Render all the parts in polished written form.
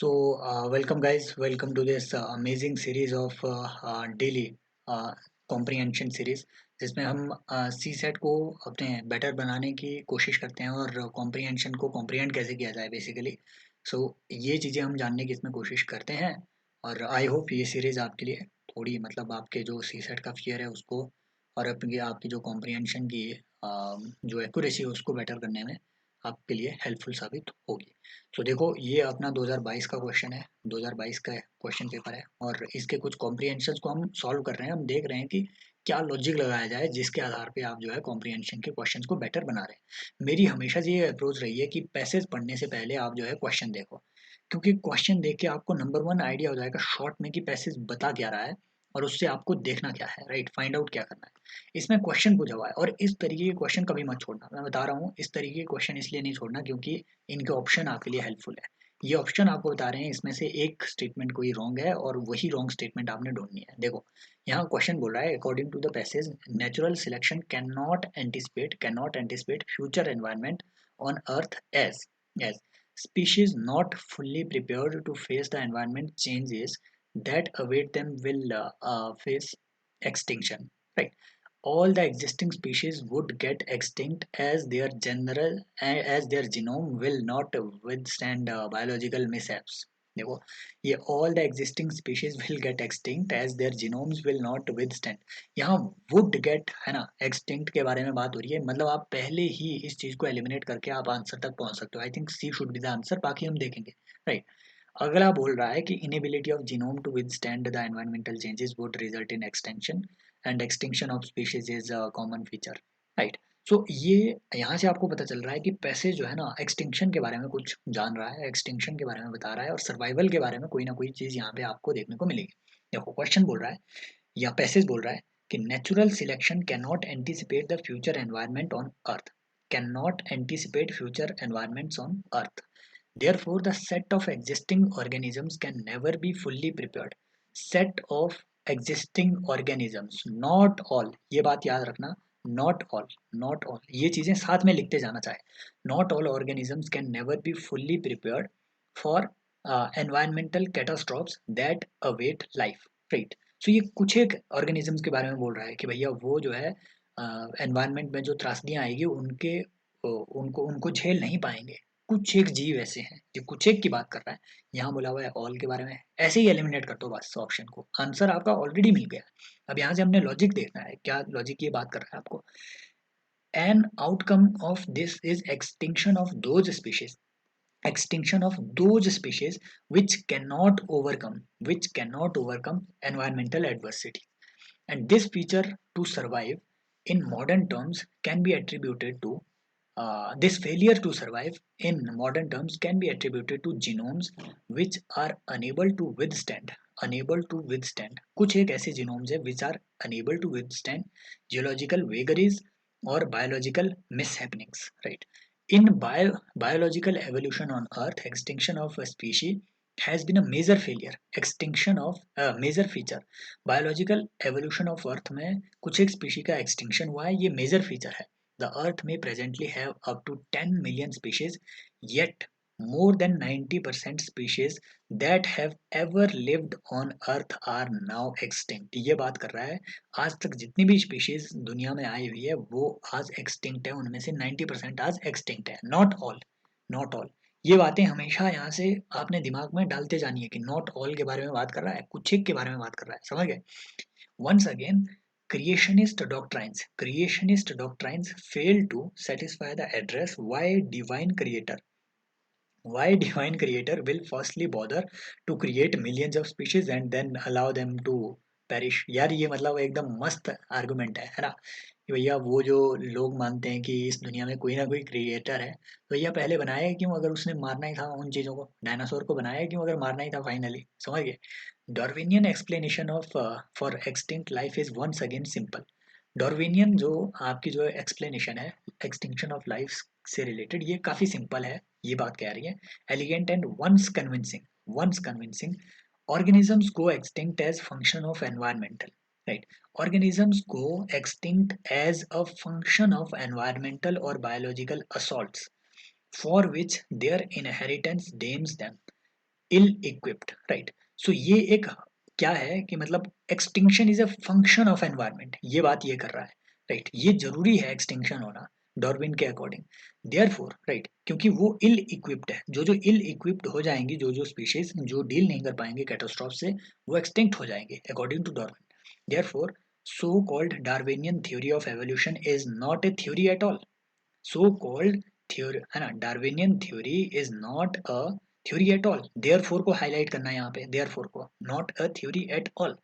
Welcome guys, welcome to this amazing series of daily comprehension series जिसमें हम सी set को अपने बेटर बनाने की कोशिश करते हैं और कॉम्प्रिहेंशन को कॉम्प्रिहेंड कैसे किया जाए बेसिकली। ये चीज़ें हम जानने की इसमें कोशिश करते हैं और आई होप ये सीरीज़ आपके लिए थोड़ी मतलब आपके जो सी सेट का फियर है उसको और अपनी आपकी जो कॉम्प्रिहेंशन की जो एक्यूरेसी है उसको बेटर करने में आपके लिए हेल्पफुल साबित होगी। देखो ये अपना 2022 का क्वेश्चन है, 2022 का क्वेश्चन पेपर है और इसके कुछ कॉम्प्रिहेंशंस को हम सॉल्व कर रहे हैं। हम देख रहे हैं कि क्या लॉजिक लगाया जाए जिसके आधार पे आप जो है कॉम्प्रिहेंशन के क्वेश्चंस को बेटर बना रहे हैं। मेरी हमेशा से ये अप्रोच रही है कि पैसेज पढ़ने से पहले आप जो है क्वेश्चन देखो, क्योंकि क्वेश्चन देख के आपको नंबर वन आइडिया हो जाएगा शॉर्ट में कि पैसेज बता क्या रहा है और उससे आपको देखना क्या है, राइट, फाइंड आउट क्या करना है। इसमें क्वेश्चन पूछा हुआ है और इस तरीके के क्वेश्चन कभी मत छोड़ना। मैं बता रहा हूँ इस तरीके के क्वेश्चन इसलिए नहीं छोड़ना क्योंकि इनके ऑप्शन आपके लिए हेल्पफुल है। ये ऑप्शन आपको बता रहे हैं इसमें से एक स्टेटमेंट कोई रॉन्ग है और वही रॉन्ग स्टेटमेंट आपने ढूंढनी है। देखो यहाँ क्वेश्चन बोल रहा है according to the passage natural selection can not anticipate future environment on earth as species not fully prepared to face the environment changes that await them will face extinction, right? All the existing species would get extinct as their genome will not withstand biological mishaps. देखो ये all the existing species will get extinct as their genomes will not withstand, यहाँ would get है ना, extinct के बारे में बात हो रही है, मतलब आप पहले ही इस चीज को एलिमिनेट करके आप आंसर तक पहुंच सकते हो। I think C should be the answer, बाकी हम देखेंगे, राइट। अगला बोल रहा है कि inability of genome to withstand the environmental changes would result in extension and extinction of species is a common feature, right. ये यहाँ से आपको पता चल रहा है कि पैसेज जो है ना एक्सटिंक्शन के बारे में कुछ जान रहा है, एक्सटिंक्शन के बारे में बता रहा है और सर्वाइवल के बारे में कोई ना कोई चीज़ यहाँ पे आपको देखने को मिलेगी। देखो क्वेश्चन बोल रहा है या पैसेज बोल रहा है कि natural selection can not anticipate the future environment on earth, can not anticipate future environments on earth, therefore the set of existing organisms can never be fully prepared, set of existing organisms, not all, ये बात याद रखना, not all, not all, ये चीजें साथ में लिखते जाना चाहे। not all organisms can never be fully prepared for environmental catastrophes that await life, right? ये कुछ एक ऑर्गेनिजम्स के बारे में बोल रहा है कि भैया वो जो है एनवायरनमेंट में जो त्रासदियां आएगी उनके उनको उनको झेल नहीं पाएंगे। कुछ एक जीव ऐसे हैं, ये कुछ एक की बात कर रहा है, यहाँ बोला हुआ है ऑल के बारे में। ऐसे ही एलिमिनेट कर दो बस ऑप्शन को, आंसर आपका ऑलरेडी मिल गया। अब यहाँ से हमने लॉजिक देखना है, क्या लॉजिक ये बात कर रहा है आपको। An outcome of this is extinction of those species which cannot overcome environmental adversity, and this feature to survive in modern terms can be attributed to this failure to survive in modern terms can be attributed to genomes which are unable to withstand कुछ एक ऐसे genomes है which are unable to withstand geological vagaries or biological mishappenings, right? In biological evolution on earth, extinction of a species has been a major failure, extinction of a major feature। Biological evolution of earth में कुछ एक species का extinction हुआ है, ये major feature है। The earth में presently have up to 10 million species, yet more than 90% species that have ever lived on earth are now extinct। ये बात कर रहा है आज तक जितनी भी स्पीशीज दुनिया में आई हुई है वो आज एक्सटिंक्ट है, उनमें से 90% आज एक्सटिंक्ट है, नॉट ऑल, नॉट ऑल। ये बातें हमेशा यहाँ से आपने दिमाग में डालते जानी है कि नॉट ऑल के बारे में बात कर रहा है, कुछ एक के बारे में बात कर रहा है, समझ गए। once again, creationist doctrines fail to satisfy the address why divine creator will firstly bother to create millions of species and then allow them to perish। यार ये मतलब एकदम मस्त आर्गुमेंट है ना, कि भैया वो जो लोग मानते हैं कि इस दुनिया में कोई ना कोई क्रिएटर है, तो भैया पहले बनाया क्यों अगर उसने मारना ही था उन चीज़ों को, डायनासोर को बनाया क्यों अगर मारना ही था फाइनली, समझ गए। Darwinian explanation of for extinct life is once again simple. Darwinian जो आपकी जो एक्सप्लेनेशन है एक्सटिंक्शन ऑफ लाइफ से रिलेटेड, ये काफ़ी सिंपल है, ये बात कह रही है। elegant and once convincing, organisms go extinct as function of environmental, right? Organisms go extinct as a function of environmental or biological assaults for which their inheritance damns them, ill equipped, right. So ये एक क्या है कि मतलब extinction is a function of environment, ये बात ये कर रहा है, राइट। ये जरूरी है एक्सटिंक्शन होना डार्विन के अकॉर्डिंग। देयरफॉर, राइट, क्योंकि वो इल इक्विप्ड है, जो जो इल इक्विप्ड हो जाएंगी, जो जो स्पीशीज जो डील नहीं कर पाएंगे कैटास्ट्रॉफ से, वो एक्सटिंक्ट हो जाएंगे according to Darwin. Therefore so called Darwinian theory of evolution is not a theory at all. So called theory है ना, Darwinian theory is not a theory at all. Therefore को हाईलाइट करना है यहाँ पे, देयरफॉर को, not a theory at all.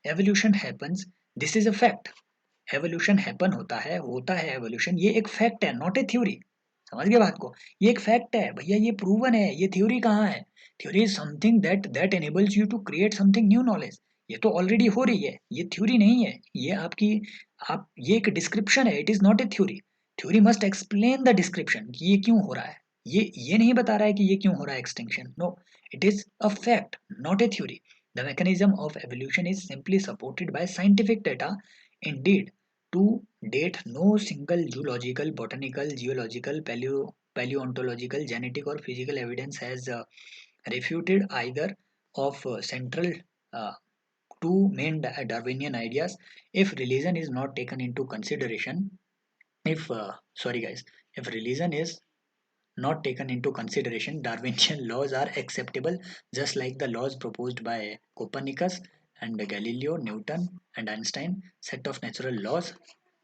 Evolution happens, this is a fact. Evolution happen होता है एवोल्यूशन, ये एक फैक्ट है, नॉट ए थ्योरी। समझ गए बात को, ये एक फैक्ट है भैया, ये प्रूवन है, ये थ्योरी कहाँ है? Theory is something that enables you to create something new knowledge. ये तो ऑलरेडी हो रही है, ये थ्योरी नहीं है, ये आपकी आप ये एक डिस्क्रिप्शन है, it is not a theory. Theory must explain the description कि ये क्यों हो रहा है। ये नहीं बता रहा है कि ये क्यों हो रहा है extinction, no, it is a fact, not a theory. The mechanism of evolution is simply supported by scientific data. Indeed, to date, no single zoological, botanical, geological, paleontological, genetic, or physical evidence has refuted either of central uh, two main Darwinian ideas. If religion is not taken into consideration, if sorry guys, if religion is not taken into consideration, Darwinian laws are acceptable, just like the laws proposed by Copernicus and Galileo, Newton, and Einstein, set of natural laws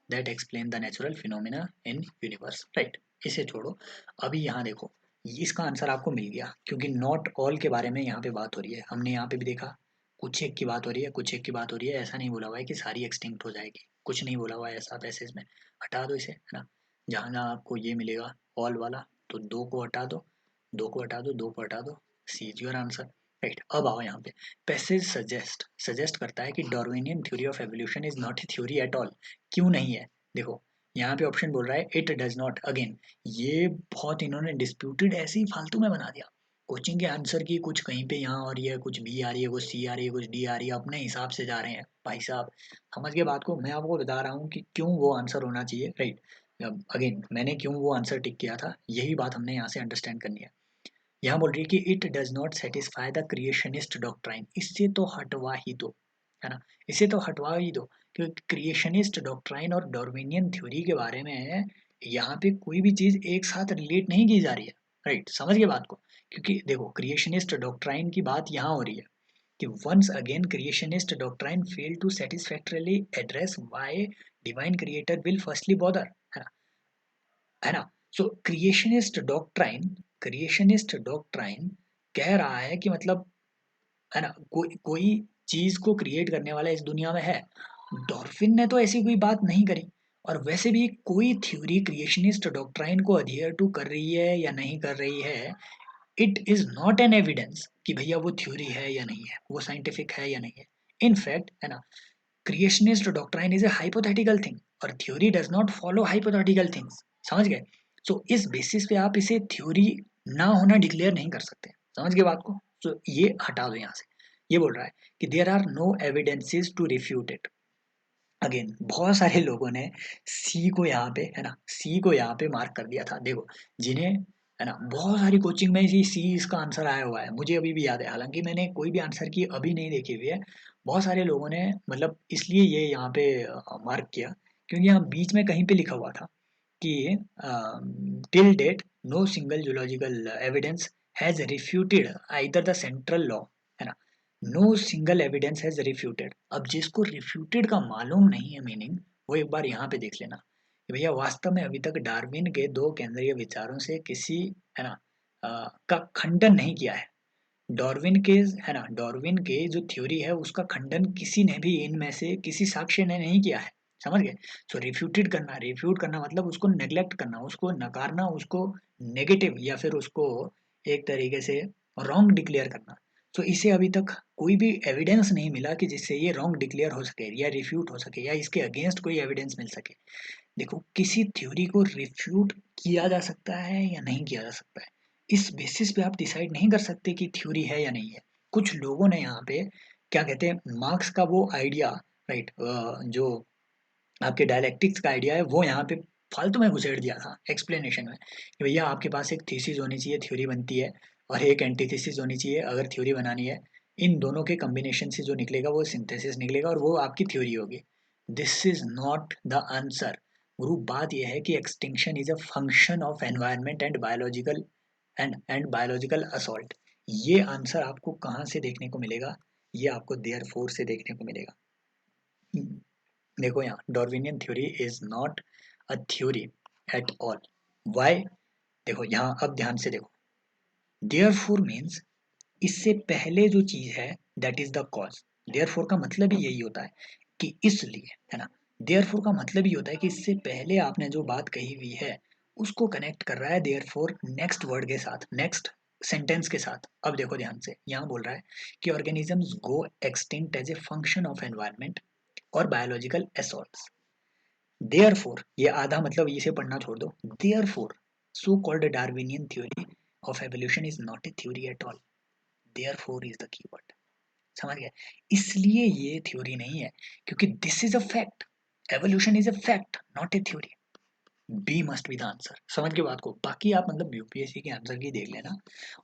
that explain the natural phenomena in universe. Right? इसे छोड़ो, अभी यहाँ देखो, इसका answer आपको मिल गया, क्योंकि not all के बारे में यहाँ पे बात हो रही है। हमने यहाँ पे भी देखा, कुछ एक की बात हो रही है, कुछ एक की बात हो रही है, ऐसा नहीं बोला हुआ है कि सारी एक्सटिंक्ट हो जाएगी, कुछ नहीं बोला हुआ है ऐसा पैसेज में। हटा दो इसे, है ना। जहाँ जहाँ आपको ये मिलेगा ऑल वाला, तो दो को हटा दो, दो को हटा दो, दो को हटा दो, सी इज योर आंसर। राइट, अब आओ यहाँ पे। पैसेज सजेस्ट करता है कि Darwinian theory of evolution is not a theory at all. क्यों नहीं है? देखो, यहाँ पे ऑप्शन बोल रहा है इट डज नॉट। अगेन, ये बहुत इन्होंने डिस्प्यूटेड ऐसे ही फालतू में बना दिया। कोचिंग के आंसर की कुछ कहीं पे यहाँ आ रही है, कुछ बी आ रही है, कुछ सी आ रही है, कुछ डी आ रही है, अपने हिसाब से जा रहे हैं भाई साहब। समझ गए बात को? मैं आपको बता रहा हूँ कि क्यों वो आंसर होना चाहिए, राइट। अगेन, मैंने क्यों वो आंसर टिक किया था, यही बात हमने यहाँ से अंडरस्टैंड करनी है। यहाँ बोल रही है कि it does not satisfy the creationist doctrine. इससे तो हटवा ही दो, है ना, इसे तो हटवा ही दो, क्योंकि क्रिएशनिस्ट डॉक्ट्राइन और डार्विनियन थ्योरी के बारे में यहाँ पे कोई भी चीज़ एक साथ रिलेट नहीं की जा रही है। राइट, समझ गए बात को? क्योंकि देखो, क्रिएशनिस्ट डॉक्ट्राइन की बात यहाँ हो रही है कि once again creationist doctrine failed to satisfactorily address why divine creator will firstly bother, है ना, है ना। सो क्रिएशनिस्ट डॉक्ट्राइन कह रहा है कि मतलब, है ना, कोई कोई चीज को क्रिएट करने वाला इस दुनिया में है। डॉल्फिन ने तो ऐसी कोई बात नहीं करी। और वैसे भी कोई थ्योरी क्रिएशनिस्ट डॉक्ट्राइन को अडियर टू कर रही है या नहीं कर रही है, it is not an evidence कि भैया वो थ्योरी है या नहीं है, वो साइंटिफिक है या नहीं है। इनफैक्ट, है ना, creationist doctrine is a hypothetical thing, और theory does not follow hypothetical things. समझ गए? सो इस बेसिस पे आप इसे थ्योरी ना होना डिक्लेयर नहीं कर सकते। समझ गए बात को? सो ये हटा दो यहाँ से। ये बोल रहा है कि there are no evidences to refute it. Again, बहुत सारे लोगों ने सी को यहाँ पे, है ना, सी को यहाँ पे मार्क कर दिया था। देखो, जिन्हें, है ना, बहुत सारी कोचिंग में ही सी इसका आंसर आया हुआ है, मुझे अभी भी याद है, हालांकि मैंने कोई भी आंसर की अभी नहीं देखी हुई है। बहुत सारे लोगों ने मतलब इसलिए ये यहाँ पे मार्क किया, क्योंकि यहाँ बीच में कहीं पे लिखा हुआ था कि till date no single zoological evidence has refuted either the central law, है ना, no single evidence has refuted. अब जिसको रिफ्यूटेड का मालूम नहीं है मीनिंग, वो एक बार यहाँ पे देख लेना कि भैया वास्तव में अभी तक डार्विन के दो केंद्रीय विचारों से किसी, है ना, का खंडन नहीं किया है। डार्विन के, है ना, डार्विन के जो थ्योरी है उसका खंडन किसी ने भी इनमें से किसी साक्ष्य ने नहीं किया है। समझ गए? सो रिफ्यूट करना मतलब उसको नेग्लेक्ट करना, उसको नकारना, उसको नेगेटिव या फिर उसको एक तरीके से रॉन्ग डिक्लेयर करना। तो इसे अभी तक कोई भी एविडेंस नहीं मिला कि जिससे ये रॉन्ग डिक्लेयर हो सके या रिफ्यूट हो सके या इसके अगेंस्ट कोई एविडेंस मिल सके। देखो, किसी थ्योरी को रिफ्यूट किया जा सकता है या नहीं किया जा सकता है, इस बेसिस पे आप डिसाइड नहीं कर सकते कि थ्योरी है या नहीं है। कुछ लोगों ने यहाँ पे क्या कहते हैं, मार्क्स का वो आइडिया, राइट, जो आपके डायलैक्टिक्स का आइडिया है, वो यहाँ पे फालतू में घुसेड़ दिया था एक्सप्लेनेशन में कि भैया आपके पास एक थीसिस होनी चाहिए, थ्योरी बनती है, और एक एंटीथेसिस होनी चाहिए अगर थ्योरी बनानी है। इन दोनों के कॉम्बिनेशन से जो निकलेगा वो सिंथेसिस निकलेगा और वो आपकी थ्योरी होगी। This is not the answer. गुरु बात यह है कि extinction is a function of environment and biological assault. ये आंसर आपको कहाँ से देखने को मिलेगा? ये आपको देयरफॉर से देखने को मिलेगा। देखो यहाँ Darwinian theory is not a theory at all. Why? देखो यहाँ अब ध्यान से देखो। देयरफॉर मीन्स इससे पहले जो चीज है that is the cause. Therefore का मतलब ही यही होता है कि इसलिए, है ना। देयरफॉर का मतलब ही होता है कि इससे पहले आपने जो बात कही हुई है उसको कनेक्ट कर रहा है देयरफॉर नेक्स्ट वर्ड के साथ, नेक्स्ट सेंटेंस के साथ। अब देखो ध्यान से, यहाँ बोल रहा है कि organisms go extinct as a function of environment और बायोलॉजिकल असॉल्ट्स। देयरफॉर, ये आधा मतलब इसे पढ़ना छोड़ दो। Therefore so called Darwinian theory of evolution is not a theory at all. Therefore is the keyword. समझ गए? इसलिए ये थ्योरी नहीं है, क्योंकि this is a fact. Evolution is a fact, not a theory. B must be the answer. समझ के बात को? बाकी आप मतलब यूपीएससी के आंसर की देख लेना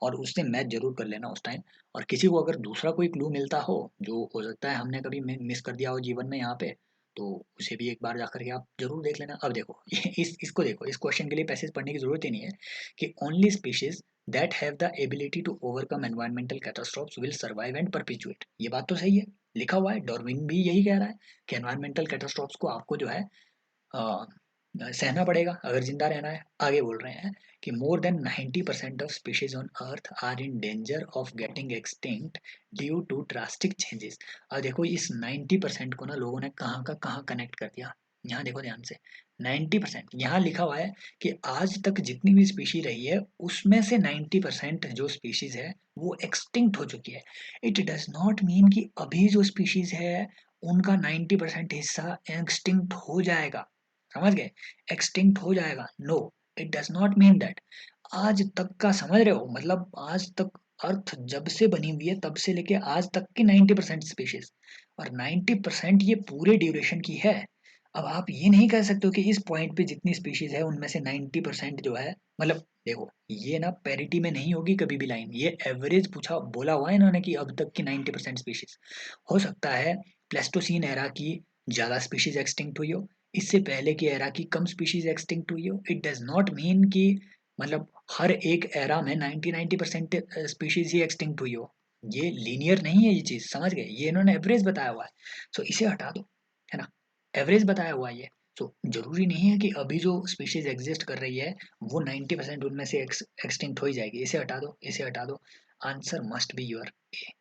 और उससे मैच जरूर कर लेना उस टाइम। और किसी को अगर दूसरा कोई क्लू मिलता हो जो हो सकता है हमने कभी मिस कर दिया हो जीवन में यहाँ पे, तो उसे भी एक बार जाकर के आप जरूर देख लेना। अब देखो इसको देखो, इस क्वेश्चन के लिए पैसेज पढ़ने की जरूरत ही नहीं है कि only species that have the ability to overcome environmental catastrophes will survive and perpetuate. ये बात तो सही है, लिखा हुआ है। डार्विन भी यही कह रहा है कि एनवायरमेंटल कैटास्ट्रॉफ्स को आपको जो है सहना पड़ेगा अगर जिंदा रहना है। आगे बोल रहे हैं कि more than 90% of species on earth are in danger of getting extinct due to drastic changes. अब देखो इस 90% को ना लोगों ने कहाँ का कहाँ कनेक्ट कर दिया। यहाँ देखो ध्यान से, 90%। यहाँ लिखा हुआ है कि आज तक जितनी भी स्पीशी रही है उसमें से 90% जो स्पीशीज है वो एक्सटिंक्ट हो चुकी है। इट डज नॉट मीन कि अभी जो स्पीशीज है उनका 90% हिस्सा एक्सटिंक्ट हो जाएगा। समझ गए? एक्सटिंक्ट हो जाएगा, no, it does not mean that. आज तक का समझ रहे हो? मतलब आज तक अर्थ जब से बनी हुई है तब से लेके आज तक की 90% स्पीशीज, और 90% ये पूरे ड्यूरेशन की है। अब आप ये नहीं कह सकते हो कि इस पॉइंट पे जितनी स्पीशीज है उनमें से 90% जो है, मतलब देखो ये ना पैरिटी में नहीं होगी कभी भी लाइन, ये एवरेज पूछा बोला हुआ है इन्होंने कि अब तक की 90% स्पीशीज। हो सकता है प्लेस्टोसीन एरा की ज्यादा स्पीशीज एक्सटिंक्ट हुई हो, इससे पहले की एरा की कम स्पीशीज एक्सटिंक्ट हुई हो। इट डज नॉट मीन कि मतलब हर एक एरा में 90% स्पीशीज ही एक्सटिंक्ट हुई हो। ये लीनियर नहीं है ये चीज, समझ गए? ये इन्होंने एवरेज बताया हुआ है, सो इसे हटा दो, है ना। एवरेज बताया हुआ है ये। सो जरूरी नहीं है कि अभी जो स्पीशीज एग्जिस्ट कर रही है वो 90% उनमें से एक्सटिंक्ट हो ही जाएगी। इसे हटा दो, इसे हटा दो। Answer must be your A.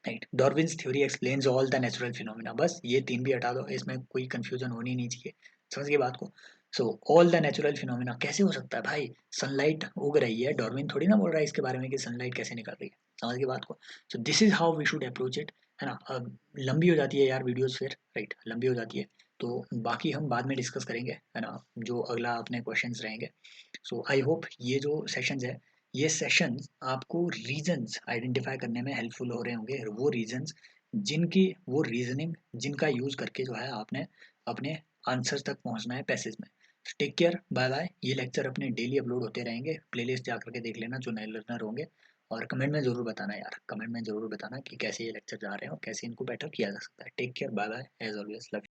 Right, Darwin's theory explains all the natural phenomena. बस ये तीन भी हटा दो, इसमें कोई कंफ्यूजन होनी नहीं चाहिए। समझ गए बात को? So all the natural phenomena कैसे हो सकता है भाई? सनलाइट उग रही है, डार्विन थोड़ी ना बोल रहा है इसके बारे में कि सनलाइट कैसे निकल रही है। समझ गए बात को? So this is how we should approach it, है ना। अब लंबी हो जाती है यार वीडियोस फिर, राइट, लंबी हो जाती है। तो बाकी हम बाद में डिस्कस करेंगे, है ना, जो अगला अपने क्वेश्चंस रहेंगे। सो आई होप ये जो सेशंस है, ये सेशंस आपको रीजंस आइडेंटिफाई करने में हेल्पफुल हो रहे होंगे। वो रीजंस जिनकी, वो रीजनिंग जिनका यूज करके जो है आपने अपने आंसर्स तक पहुंचना है पैसेज में। Take care, bye bye. ये लेक्चर अपने डेली अपलोड होते रहेंगे, प्लेलिस्ट जा करके देख लेना जो नए लर्नर होंगे। और कमेंट में जरूर बताना यार, कमेंट में जरूर बताना कि कैसे ये लेक्चर जा रहे हैं और कैसे इनको बेटर किया जा सकता है। Take care, bye bye, as always love.